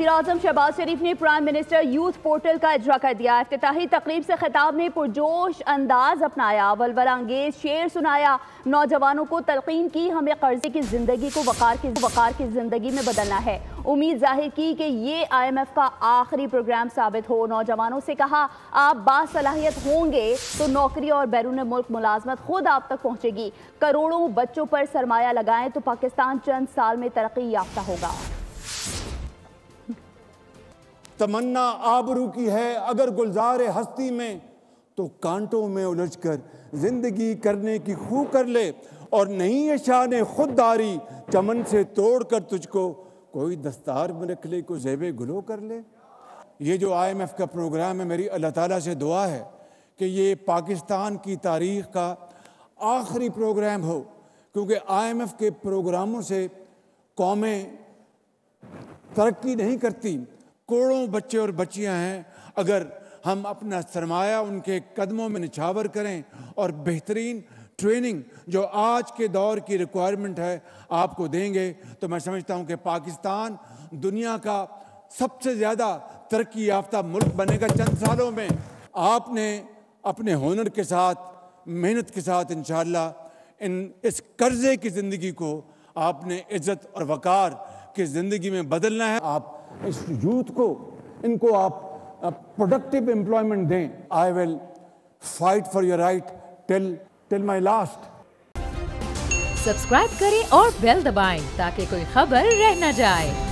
वज़ीर-ए-आज़म शहबाज शरीफ ने prime minister youth portal का इजरा कर दिया। इफ्तिताही तकरीब से खिताब में पुरजोश अंदाज अपनाया, वलवला अंगेज शेर सुनाया, नौजवानों को तलकीन की हमें कर्जे की जिंदगी को वकार की जिंदगी में बदलना है। उम्मीद जाहिर की कि ये IMF का आखिरी प्रोग्राम साबित हो। नौजवानों से कहा, आप बासलाहियत होंगे तो नौकरी और बैरून मुल्क मुलाजमत खुद आप तक पहुंचेगी। करोड़ों बच्चों पर सरमाया लगाएं तो पाकिस्तान चंद साल में तरक्की याफ्ता होगा। तमन्ना आबरू की है अगर गुलजार हस्ती में, तो कांटों में उलझकर जिंदगी करने की खू कर ले। और नहीं है शान खुददारी चमन से तोड़कर तुझको कोई दस्तार में रख ले, कोई ज़ेबे गुलो कर ले। ये जो IMF का प्रोग्राम है, मेरी अल्लाह ताला से दुआ है कि ये पाकिस्तान की तारीख़ का आखिरी प्रोग्राम हो, क्योंकि IMF के प्रोग्रामों से कौमें तरक्की नहीं करती। करोड़ों बच्चे और बच्चियां हैं, अगर हम अपना सरमाया उनके कदमों में निछावर करें और बेहतरीन ट्रेनिंग जो आज के दौर की रिक्वायरमेंट है आपको देंगे, तो मैं समझता हूं कि पाकिस्तान दुनिया का सबसे ज़्यादा तरक्की याफ्ता मुल्क बनेगा चंद सालों में। आपने अपने हुनर के साथ, मेहनत के साथ इंशाअल्लाह इस कर्जे की ज़िंदगी को आपने इज़्ज़त और वक़ार की ज़िंदगी में बदलना है। आप इस यूथ को, इनको आप प्रोडक्टिव एम्प्लॉयमेंट दें। I will fight for your right till my last. Subscribe करें और बेल दबाएं ताकि कोई खबर रह न जाए।